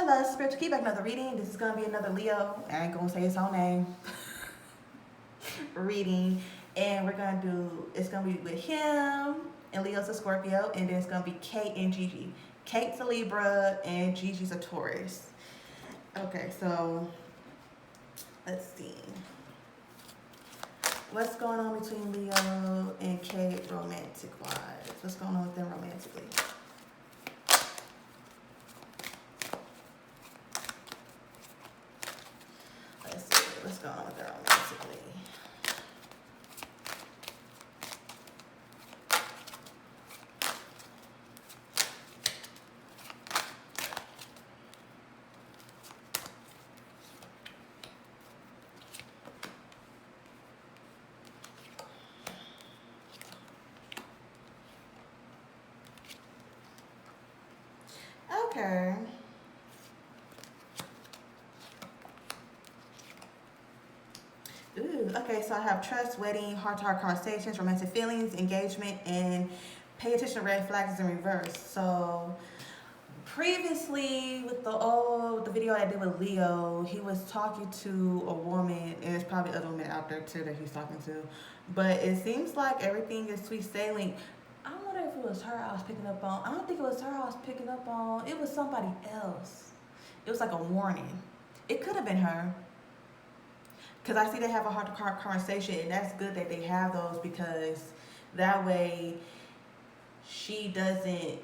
Hello, spiritual key back, another reading. This is gonna be another Leo. I ain't gonna say his own name. Reading, and it's gonna be with him, and Leo's a Scorpio, and then it's gonna be Kate and Gigi. Kate's a Libra, and Gigi's a Taurus. Okay, so let's see. What's going on between Leo and Kate romantic-wise? What's going on with them romantically? Let's see what's going on with them romantically. Okay. Ooh, okay, so I have trust, wedding, heart-to-heart conversations, romantic feelings, engagement, and pay attention to red flags in reverse. So previously with the video I did with Leo, he was talking to a woman, and there's probably other women out there too that he's talking to. But it seems like everything is sweet sailing. I wonder if it was her I was picking up on. I don't think it was her I was picking up on. It was somebody else. It was like a warning. It could have been her. Because I see they have a heart-to-heart conversation, and that's good that they have those, because that way she doesn't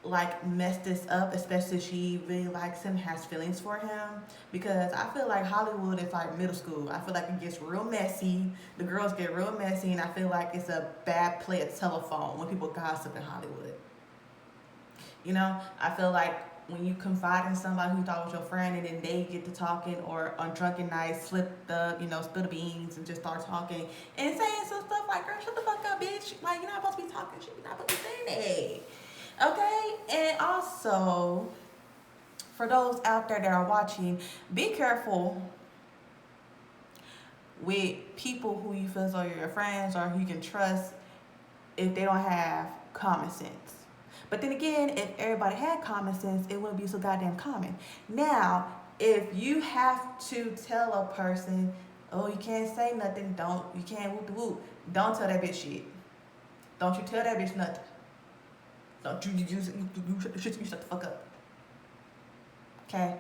like mess this up, especially if she really likes him, has feelings for him. Because I feel like Hollywood is like middle school. I feel like it gets real messy. The girls get real messy, and I feel like it's a bad play of telephone when people gossip in Hollywood. You know, I feel like when you confide in somebody who you thought was your friend, and then they get to talking, or on drunken nights slip the, spill the beans and just start talking and saying some stuff like, girl, shut the fuck up, bitch. Like, you're not supposed to be talking shit. You're not supposed to be saying that. Okay? And also, for those out there that are watching, be careful with people who you feel are your friends or who you can trust if they don't have common sense. But then again, if everybody had common sense, it wouldn't be so goddamn common. Now, if you have to tell a person, oh, you can't say nothing, you can't whoop the whoop, don't tell that bitch shit. Don't you tell that bitch nothing. Don't you shut the fuck up. Okay?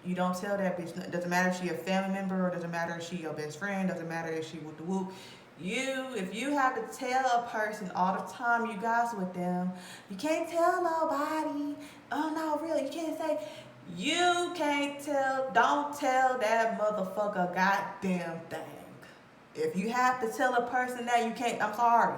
You don't tell that bitch nothing. Doesn't matter if she a family member, or doesn't matter if she your best friend, doesn't matter if she whoop the whoop. If you have to tell a person all the time you guys with them, you can't tell nobody. Oh no, really, you can't say, don't tell that motherfucker goddamn thing. If you have to tell a person that, you can't, I'm sorry.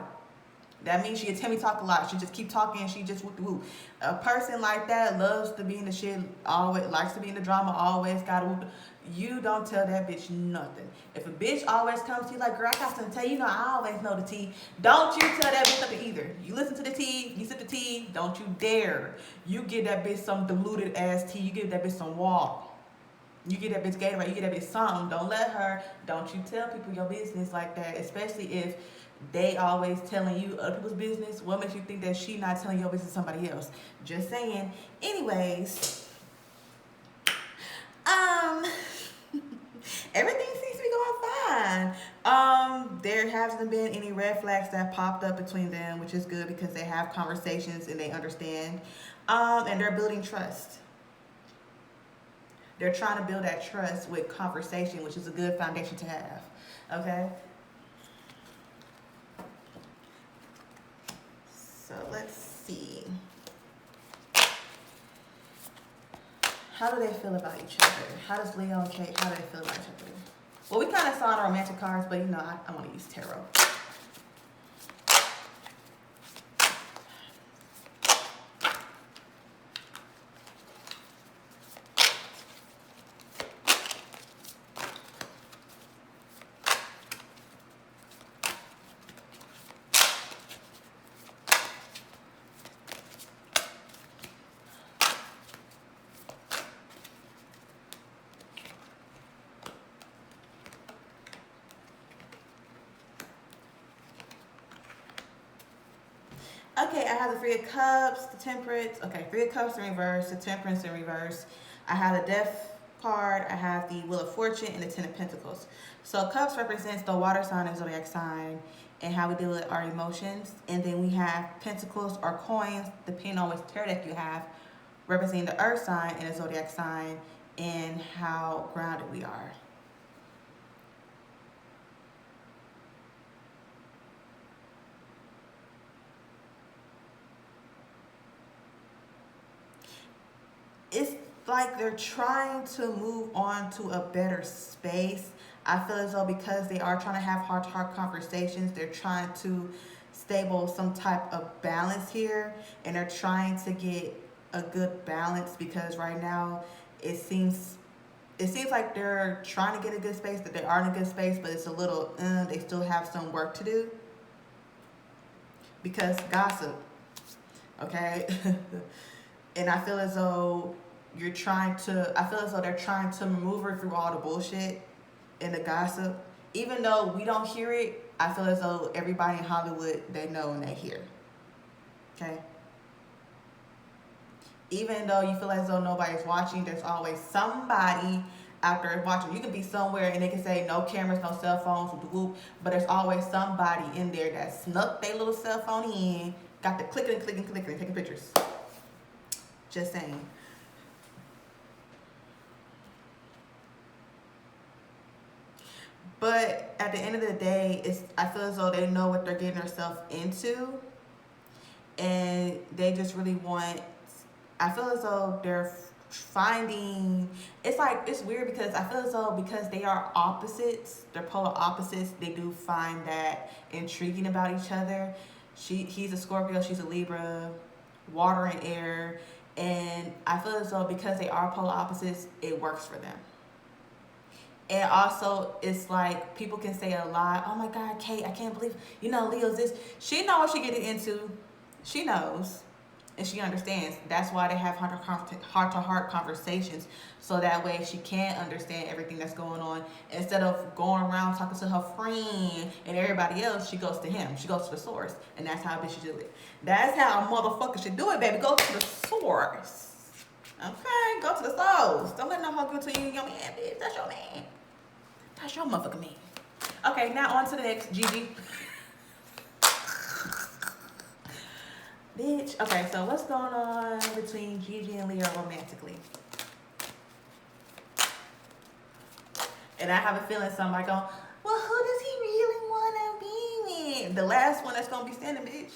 That means she a Timmy talk a lot. She just keep talking and she just whoop the whoop. A person like that loves to be in the shit, always likes to be in the drama, always gotta whoop. You don't tell that bitch nothing. If a bitch always comes to you like, girl, I got something to tell you, I always know the tea. Don't you tell that bitch nothing either. You listen to the tea, you sip the tea, don't you dare. You give that bitch some diluted ass tea, you give that bitch some water. You get that bitch Gatorade, you get that bitch something. Don't you tell people your business like that, especially if they always telling you other people's business. What makes you think that she not telling your business to somebody else? Just saying. Anyways, everything seems to be going fine. There hasn't been any red flags that popped up between them, which is good because they have conversations and they understand. And they're building trust. They're trying to build that trust with conversation, which is a good foundation to have. Okay? So let's see. How do they feel about each other? How does Leo and Kate, how do they feel about each other? Well, we kind of saw the romantic cards, but I want to use tarot. Okay, I have the Three of Cups, the Temperance. Okay, Three of Cups in reverse, the Temperance in reverse. I have the Death card. I have the Wheel of Fortune and the Ten of Pentacles. So Cups represents the water sign and zodiac sign and how we deal with our emotions. And then we have Pentacles or coins, depending on which tarot deck you have, representing the Earth sign and the zodiac sign and how grounded we are. It's like they're trying to move on to a better space. I feel as though because they are trying to have heart-to-heart conversations, they're trying to stable some type of balance here, and they're trying to get a good balance because right now it seems like they're trying to get a good space, that they are in a good space, but it's a little they still have some work to do because gossip, okay. And I feel as though I feel as though they're trying to move her through all the bullshit and the gossip. Even though we don't hear it, I feel as though everybody in Hollywood, they know and they hear. Okay? Even though you feel as though nobody's watching, there's always somebody out there watching. You can be somewhere and they can say no cameras, no cell phones, whoop, but there's always somebody in there that snuck their little cell phone in, got the clicking and clicking, clicking, and taking pictures. Just saying. But at the end of the day, I feel as though they know what they're getting themselves into, and they just really want. I feel as though they're finding. It's weird because I feel as though because they are opposites, they're polar opposites. They do find that intriguing about each other. He's a Scorpio, she's a Libra, water and air. And I feel as though because they are polar opposites, it works for them. And also, it's like people can say a lot. Oh my God, Kate, I can't believe, Leo's this. She knows what she getting into. She knows. And she understands. That's why they have heart-to-heart conversations. So that way she can understand everything that's going on. Instead of going around talking to her friend and everybody else, she goes to him. She goes to the source. And that's how a bitch should do it. That's how a motherfucker should do it, baby. Go to the source. Okay? Go to the source. Don't let no hoe go to you, your man, bitch. That's your man. That's your motherfucking man. Okay, now on to the next. Gigi. Bitch. Okay, so what's going on between Gigi and Leo romantically? And I have a feeling somebody going, well, who does he really want to be with? The last one that's going to be standing, bitch.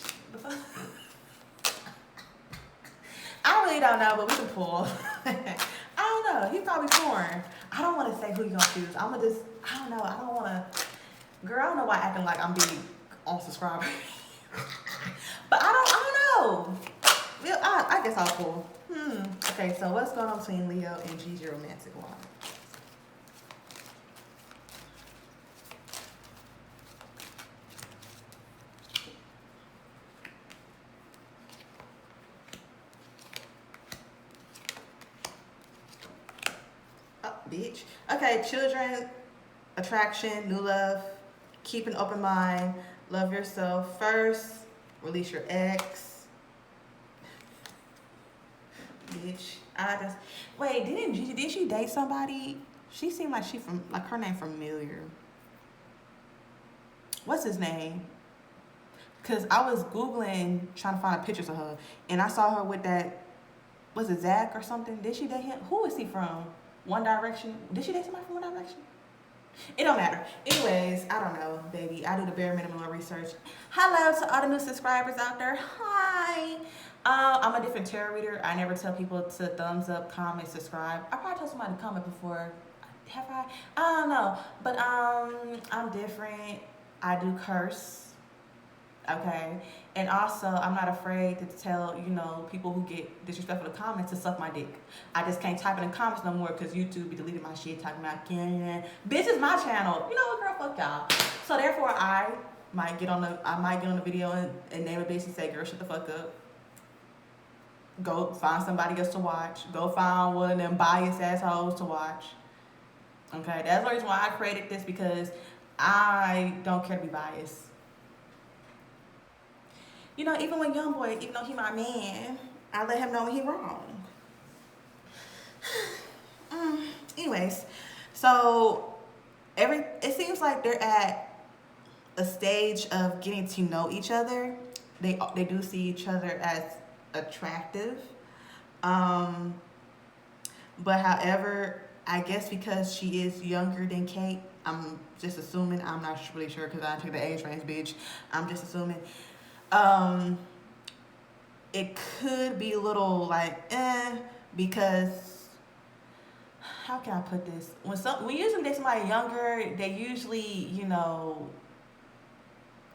I really don't know, but we can pull. I don't know. He's probably torn. I don't want to say who you're going to choose. I don't know. I don't want to. Girl, I don't know why acting like I'm being on subscriber. But I don't know. Well, I guess I'll pull. Okay, so what's going on between Leo and Gigi romantic wise? Oh, bitch. Okay, children, attraction, new love, keep an open mind, love yourself first, release your ex. Bitch, wait, did she date somebody? She seemed like her name familiar. What's his name? Cause I was Googling trying to find pictures of her, and I saw her with that, was it Zach or something? Did she date him? Who is he from? One Direction? Did she date somebody from One Direction? It don't matter. Anyways, I don't know, baby. I do the bare minimum of research. Hello to all the new subscribers out there. Hi. I'm a different tarot reader. I never tell people to thumbs up, comment, subscribe. I probably told somebody to comment before. Have I? I don't know. But I'm different. I do curse. Okay. And also, I'm not afraid to tell, people who get disrespectful to comments to suck my dick. I just can't type in the comments no more because YouTube be deleting my shit talking about, bitch, is my channel. You know what, girl, fuck y'all. So therefore, I might get on the video and name a bitch and say, girl, shut the fuck up. Go find somebody else to watch. Go find one of them biased assholes to watch. Okay, that's the reason why I created this, because I don't care to be biased. You know, even with young boy, even though he my man, I let him know when he wrong. Anyways, so it seems like they're at a stage of getting to know each other. They do see each other as attractive. Um, but however, I guess because she is younger than Kate, I'm just assuming. I'm not really sure because I took the age range, bitch. I'm just assuming. Um, it could be a little like because how can I put this? When usually they somebody younger, they usually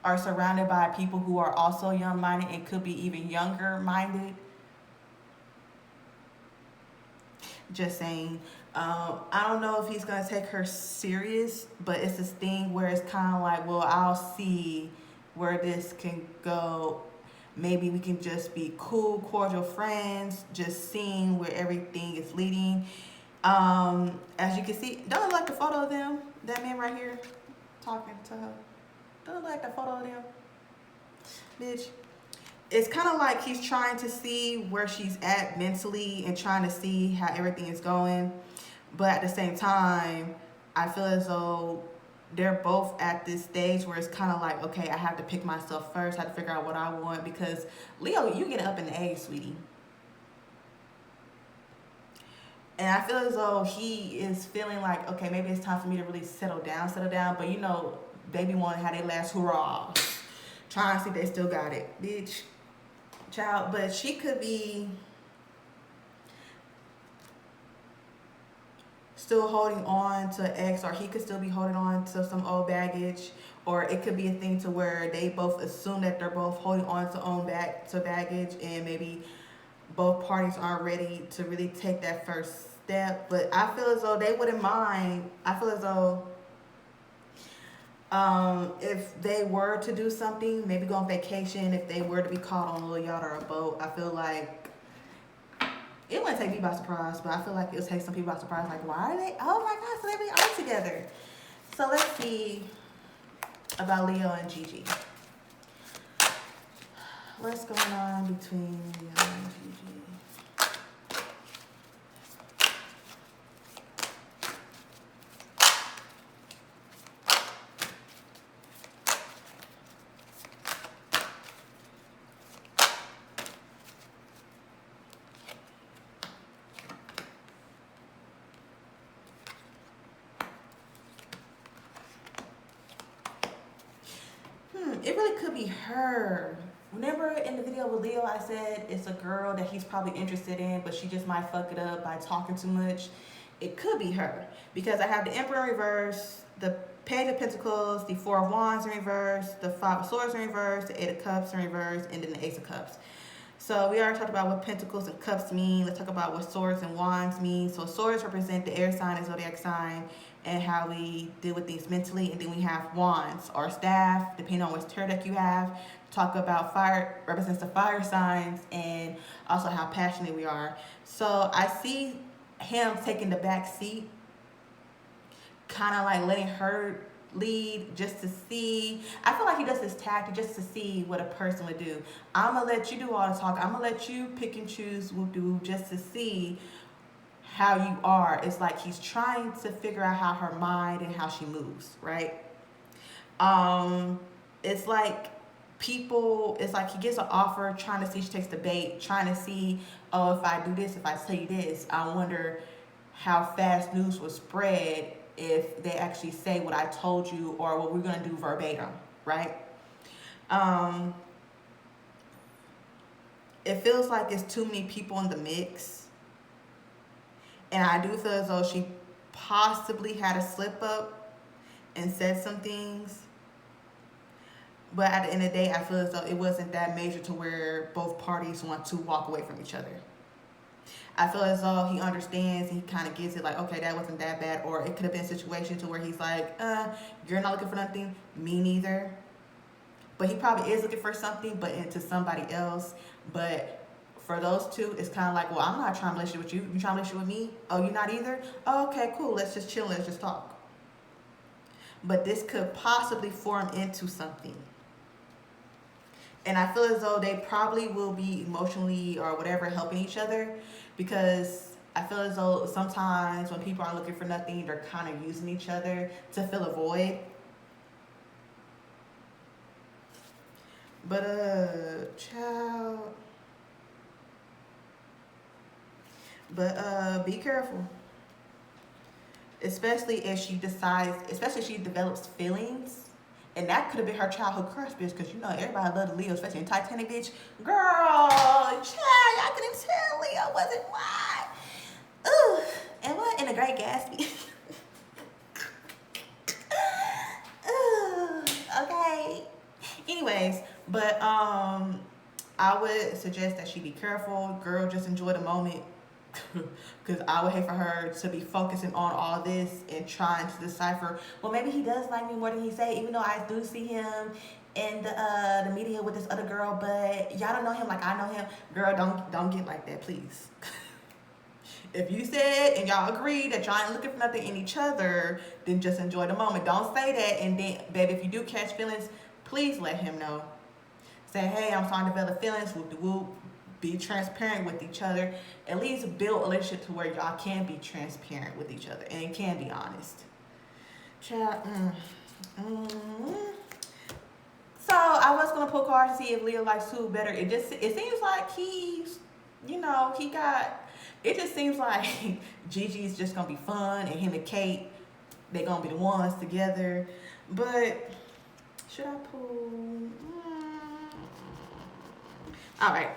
are surrounded by people who are also young minded and could be even younger minded. Just saying. I don't know if he's gonna take her serious, but it's this thing where it's kind of like, well, I'll see where this can go. Maybe we can just be cool, cordial friends, just seeing where everything is leading. As you can see, don't it like the photo of them? That man right here talking to her. Don't it like the photo of them? Bitch. It's kind of like he's trying to see where she's at mentally and trying to see how everything is going. But at the same time, I feel as though they're both at this stage where it's kind of like, okay, I have to pick myself first. I have to figure out what I want because Leo, you get up in the age, sweetie. And I feel as though he is feeling like, okay, maybe it's time for me to really settle down. But baby want to have their last hurrah. Trying to see if they still got it, bitch. Child, but she could be still holding on to ex, or he could still be holding on to some old baggage, or it could be a thing to where they both assume that they're both holding on to baggage, and maybe both parties aren't ready to really take that first step. But I feel as though they wouldn't mind. I feel as though if they were to do something, maybe go on vacation, if they were to be caught on a little yacht or a boat, I feel like it wouldn't take me by surprise, but I feel like it would take some people by surprise. Like, why are they? Oh my God, so they really are together. So let's see about Leo and Gigi. What's going on between Leo and Gigi? It really could be her. Remember in the video with Leo, I said it's a girl that he's probably interested in, but she just might fuck it up by talking too much. It could be her because I have the Emperor in reverse, the Page of Pentacles, the Four of Wands in reverse, the Five of Swords in reverse, the Eight of Cups in reverse, and then the Ace of Cups. So we already talked about what Pentacles and Cups mean. Let's talk about what Swords and Wands mean. So Swords represent the air sign and zodiac sign and how we deal with things mentally. And then we have Wands or staff, depending on which tarot deck you have. Talk about fire, represents the fire signs, and also how passionate we are. So I see him taking the back seat, kind of like letting her lead just to see. I feel like he does this tactic just to see what a person would do. I'm gonna let you do all the talk. I'm gonna let you pick and choose what do just to see how you are. It's like he's trying to figure out how her mind and how she moves, right? It's like it's like he gets an offer, trying to see if she takes the bait, trying to see, oh, if I do this, if I tell you this, I wonder how fast news will spread if they actually say what I told you or what we're going to do verbatim, right? It feels like it's too many people in the mix. And I do feel as though she possibly had a slip up and said some things. But at the end of the day, I feel as though it wasn't that major to where both parties want to walk away from each other. I feel as though he understands and he kind of gets it like, okay, that wasn't that bad. Or it could have been a situation to where he's like, you're not looking for nothing, me neither. But he probably is looking for something, but into somebody else. But for those two, it's kind of like, well, I'm not trying to relationship with you. You trying to relationship with me? Oh, you're not either? Oh, okay, cool. Let's just chill. Let's just talk. But this could possibly form into something. And I feel as though they probably will be emotionally or whatever helping each other, because I feel as though sometimes when people are looking for nothing, they're kind of using each other to fill a void. But child. But be careful. Especially if she decides, especially if she develops feelings. And that could have been her childhood crush, bitch, because you know everybody loved Leo, especially in Titanic, bitch. Girl, child, I couldn't tell Leo wasn't why. Ooh, and what? In a Great Gatsby. Ooh, okay. Anyways, but I would suggest that she be careful. Girl, just enjoy the moment. Because I would hate for her to be focusing on all this and trying to decipher, well, maybe he does like me more than he say, even though I do see him in the media with this other girl, but y'all don't know him like I know him. Girl, don't get like that, please. If you said and y'all agree that y'all ain't looking for nothing in each other, then just enjoy the moment. Don't say that, and then, baby, if you do catch feelings, please let him know. Say, hey, I'm starting to develop feelings. Whoop. Be transparent with each other. At least build a relationship to where y'all can be transparent with each other and can be honest. Child, So I was gonna pull cards to see if Leo likes who better. It seems like he's, he got. It just seems like Gigi's just gonna be fun, and him and Kate, they're gonna be the ones together. But should I pull? All right.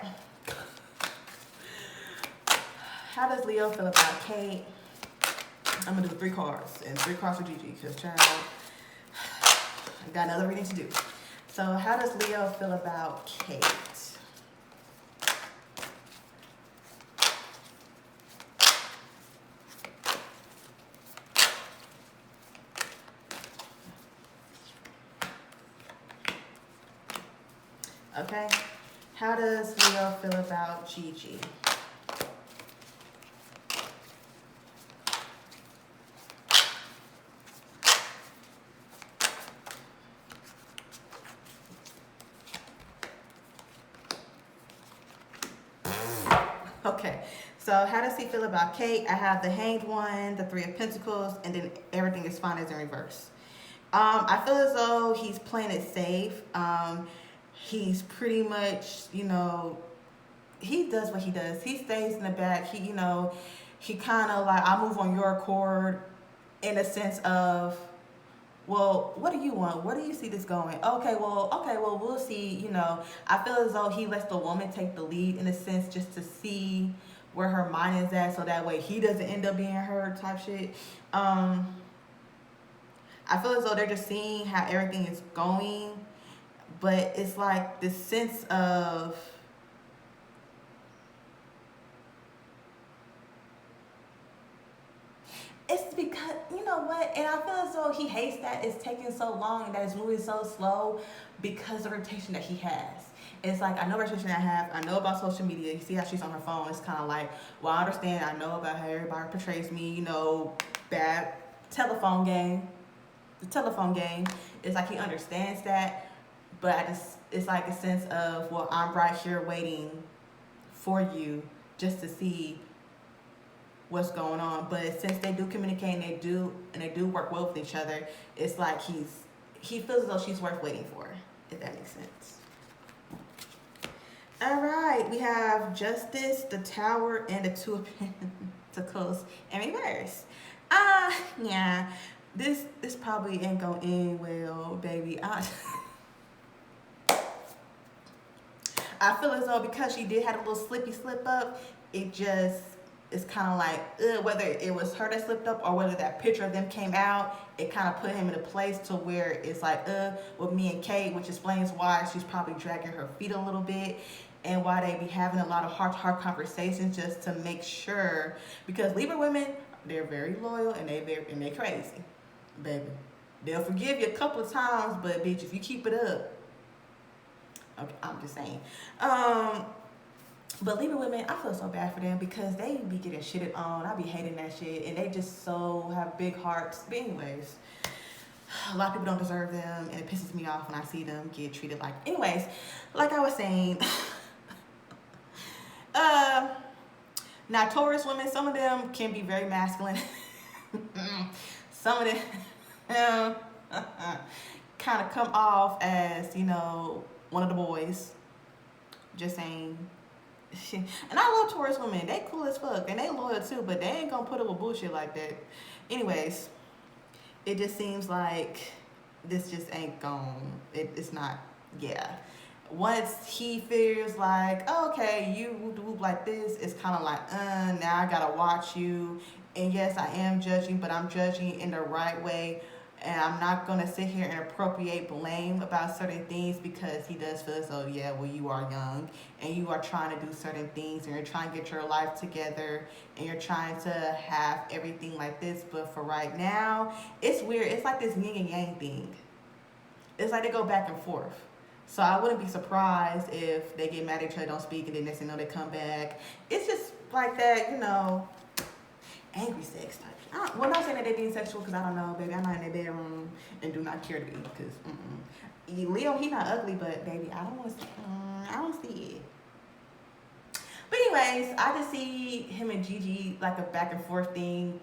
How does Leo feel about Kate? I'm gonna do 3 cards, and 3 cards for Gigi, because child, I got another reading to do. So how does Leo feel about Kate? Okay. How does Leo feel about Gigi? Okay, so how does he feel about Kate? I have the Hanged One, the 3 of Pentacles, and then everything is fine as in reverse. I feel as though he's playing it safe. He's pretty much, he does what he does. He stays in the back. He kind of like, I move on your accord, in a sense of, well, what do you want? Where do you see this going? Okay, well, we'll see. I feel as though he lets the woman take the lead, in a sense, just to see where her mind is at, so that way he doesn't end up being hurt type shit. I feel as though they're just seeing how everything is going, but it's like this sense of, it's because, you know what, and I feel as though he hates that it's taking so long and that it's moving so slow, because of the reputation that he has. It's like, I know the reputation I have, I know about social media, you see how she's on her phone, it's kind of like, well, I understand, I know about how everybody portrays me, bad telephone game. The telephone game, it's like he understands that, but it's like a sense of, well, I'm right here waiting for you just to see what's going on. But since they do communicate and they do work well with each other, it's like he feels as though she's worth waiting for, if that makes sense. All right, we have Justice, the Tower, and the 2 of Pentacles in reverse. Yeah, this probably ain't gonna end well, baby. I feel as though because she did have a little slip up, it just, it's kind of like, whether it was her that slipped up or whether that picture of them came out, it kind of put him in a place to where it's like, with me and Kate, which explains why she's probably dragging her feet a little bit, and why they be having a lot of heart-to-heart conversations just to make sure, because Libra women, they're very loyal and they crazy, baby. They'll forgive you a couple of times, but bitch, if you keep it up, okay, I'm just saying. But Libra women, I feel so bad for them because they be getting shitted on. I be hating that shit, and they just so have big hearts. But anyways, A lot of people don't deserve them, and it pisses me off when I see them get treated like. Anyways, like I was saying, uh, now Taurus women, some of them can be very masculine. Some of them kind of come off as, you know, one of the boys. Just saying. And I love Taurus women. They cool as fuck. And they loyal too, but they ain't gonna put up with bullshit like that. Anyways, it just seems like this just ain't it's not, yeah. Once he feels like, okay, you whoop like this, it's kind of like, now I gotta watch you. And yes, I am judging, but I'm judging in the right way. And I'm not gonna sit here and appropriate blame about certain things because he does feel as though, yeah, well, you are young and you are trying to do certain things and you're trying to get your life together and you're trying to have everything like this. But for right now, it's weird. It's like this yin and yang thing. It's like they go back and forth. So I wouldn't be surprised if they get mad at each other, don't speak, and then next thing you know they come back. It's just like that, you know, angry sex type. Well, not saying that they're being sexual because I don't know, baby. I'm not in their bedroom and do not care to be because Leo, he not ugly, but baby, I don't want to see. I don't see it. But anyways, I just see him and Gigi like a back and forth thing.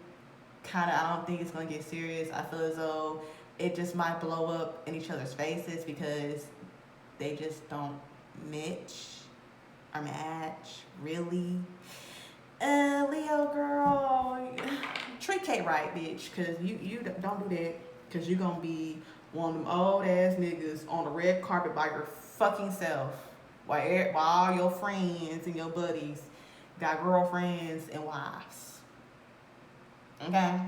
Kind of, I don't think it's gonna get serious. I feel as though it just might blow up in each other's faces because they just don't match, really. Leo girl, treat Kate right, bitch, cause you don't do that, cause you gonna be one of them old ass niggas on the red carpet by your fucking self, while all your friends and your buddies got girlfriends and wives. Okay.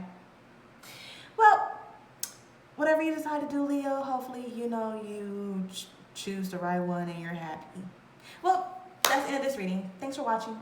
Well, whatever you decide to do, Leo, hopefully you know you choose the right one and you're happy. Well, that's the end of this reading. Thanks for watching.